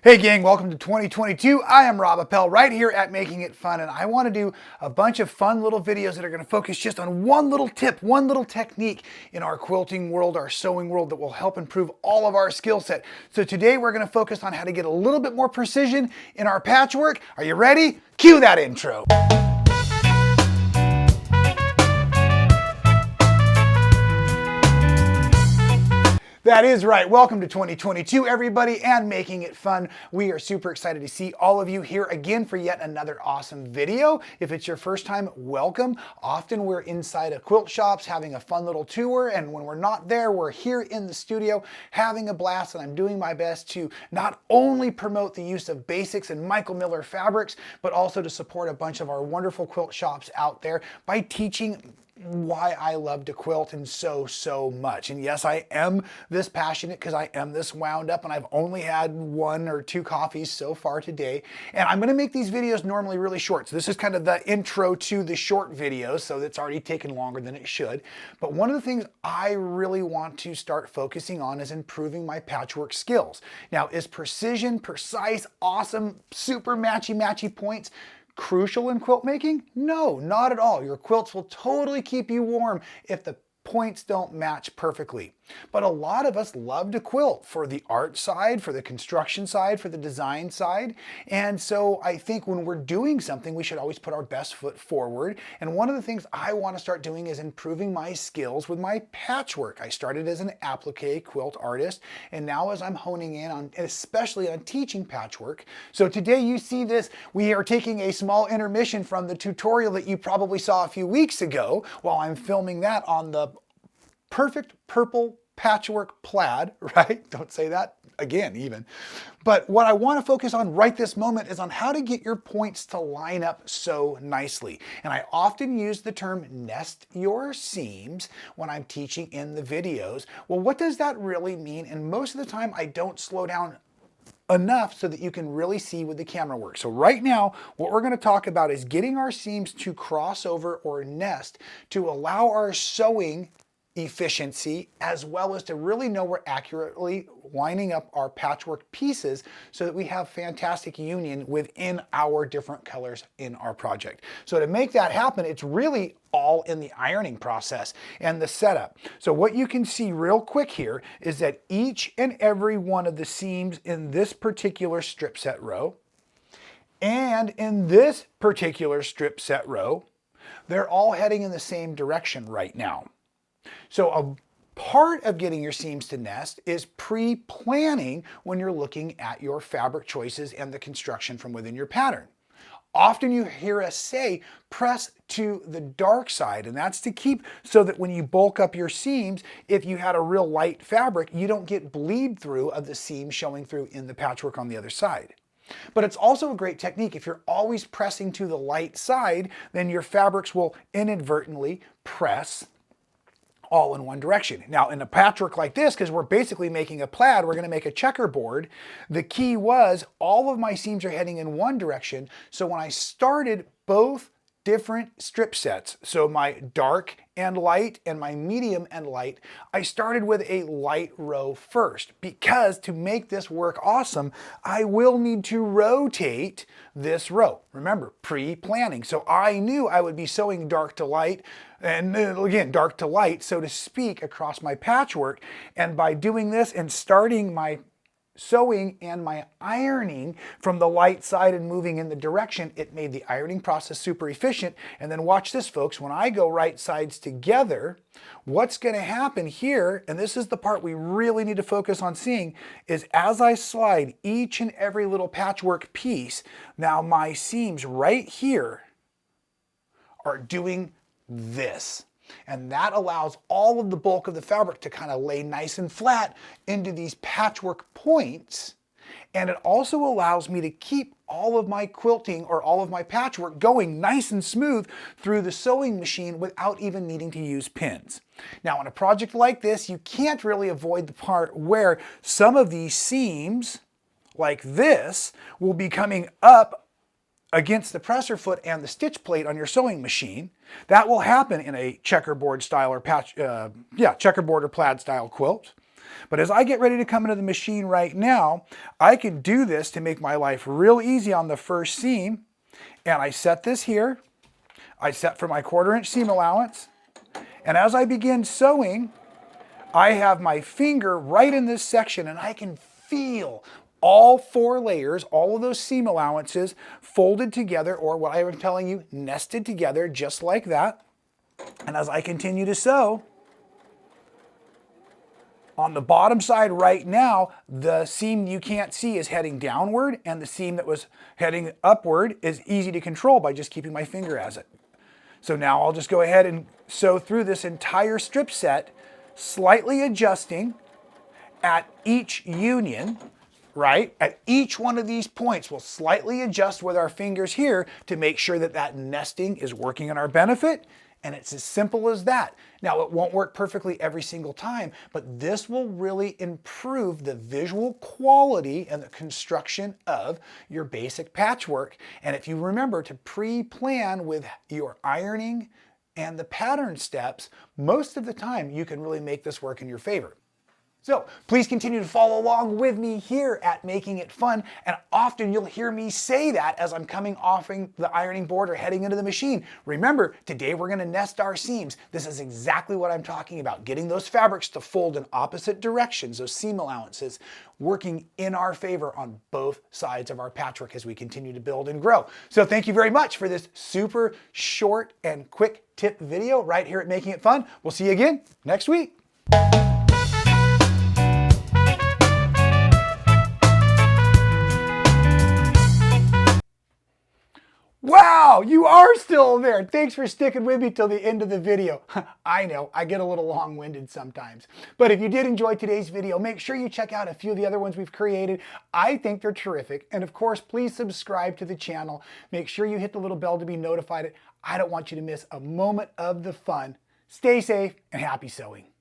Hey gang, welcome to 2022. I am Rob Appell right here at Making It Fun, and I want to do a bunch of fun little videos that are going to focus just on one little tip, one little technique in our quilting world, our sewing world that will help improve all of our skill set. So today we're going to focus on how to get a little bit more precision in our patchwork. Are you ready? Cue that intro. That is right. Welcome to 2022, everybody, and Making It Fun. We are super excited to see all of you here again for yet another awesome video. If it's your first time, welcome. Often we're inside of quilt shops having a fun little tour, and when we're not there, we're here in the studio having a blast, and I'm doing my best to not only promote the use of basics and Michael Miller fabrics, but also to support a bunch of our wonderful quilt shops out there by teaching why I love to quilt and so much. And yes, I am this passionate because I am this wound up, and I've only had 1 or 2 coffees so far today. And I'm going to make these videos normally really short. So this is kind of the intro to the short videos, so that's already taken longer than it should. But one of the things I really want to start focusing on is improving my patchwork skills. Now, is precision, precise, awesome, super matchy points crucial in quilt making? No, not at all. Your quilts will totally keep you warm if the points don't match perfectly. But a lot of us love to quilt for the art side, for the construction side, for the design side. And so I think when we're doing something, we should always put our best foot forward. And one of the things I want to start doing is improving my skills with my patchwork. I started as an applique quilt artist, and now as I'm honing in on, especially on teaching patchwork. So today you see this, we are taking a small intermission from the tutorial that you probably saw a few weeks ago while I'm filming that on the perfect purple patchwork plaid, right? Don't say that again even. But what I want to focus on right this moment is on how to get your points to line up so nicely. And I often use the term nest your seams when I'm teaching in the videos. Well, what does that really mean? And most of the time I don't slow down enough so that you can really see with the camera work. So right now, what we're going to talk about is getting our seams to cross over or nest to allow our sewing efficiency, as well as to really know we're accurately lining up our patchwork pieces so that we have fantastic union within our different colors in our project. So to make that happen, it's really all in the ironing process and the setup. So what you can see real quick here is that each and every one of the seams in this particular strip set row and in this particular strip set row, they're all heading in the same direction right now. So a part of getting your seams to nest is pre-planning when you're looking at your fabric choices and the construction from within your pattern. Often you hear us say, press to the dark side, and that's to keep so that when you bulk up your seams, if you had a real light fabric, you don't get bleed through of the seam showing through in the patchwork on the other side. But it's also a great technique. If you're always pressing to the light side, then your fabrics will inadvertently press all in one direction. Now in a patchwork like this, because we're basically making a plaid, we're going to make a checkerboard. The key was all of my seams are heading in one direction. So when I started both different strip sets, so my dark and light and my medium and light, I started with a light row first, because to make this work awesome, I will need to rotate this row. Remember, pre-planning. So I knew I would be sewing dark to light, and again, dark to light, so to speak, across my patchwork. And by doing this and starting my sewing and my ironing from the light side and moving in the direction, it made the ironing process super efficient. And then watch this, folks, when I go right sides together, what's going to happen here, and this is the part we really need to focus on seeing, is as I slide each and every little patchwork piece, now my seams right here are doing this. And that allows all of the bulk of the fabric to kind of lay nice and flat into these patchwork points. And it also allows me to keep all of my quilting or all of my patchwork going nice and smooth through the sewing machine without even needing to use pins. Now on a project like this, you can't really avoid the part where some of these seams, like this, will be coming up against the presser foot and the stitch plate on your sewing machine. That will happen in a checkerboard style or checkerboard or plaid style quilt. But as I get ready to come into the machine right now, I can do this to make my life real easy on the first seam. And I set this here. I set for my 1/4 inch seam allowance. And as I begin sewing, I have my finger right in this section and I can feel all 4 layers, all of those seam allowances folded together, or what I was telling you, nested together just like that. And as I continue to sew, on the bottom side right now, the seam you can't see is heading downward, and the seam that was heading upward is easy to control by just keeping my finger as it. So now I'll just go ahead and sew through this entire strip set, slightly adjusting at each union, right? At each one of these points, we'll slightly adjust with our fingers here to make sure that that nesting is working in our benefit. And it's as simple as that. Now, it won't work perfectly every single time, but this will really improve the visual quality and the construction of your basic patchwork. And if you remember to pre-plan with your ironing and the pattern steps, most of the time you can really make this work in your favor. So please continue to follow along with me here at Making It Fun, and often you'll hear me say that as I'm coming off the ironing board or heading into the machine. Remember, today we're going to nest our seams. This is exactly what I'm talking about, getting those fabrics to fold in opposite directions, those seam allowances, working in our favor on both sides of our patchwork as we continue to build and grow. So thank you very much for this super short and quick tip video right here at Making It Fun. We'll see you again next week. Wow, you are still there. Thanks for sticking with me till the end of the video. I know, I get a little long-winded sometimes. But if you did enjoy today's video, make sure you check out a few of the other ones we've created. I think they're terrific. And of course, please subscribe to the channel. Make sure you hit the little bell to be notified. I don't want you to miss a moment of the fun. Stay safe and happy sewing.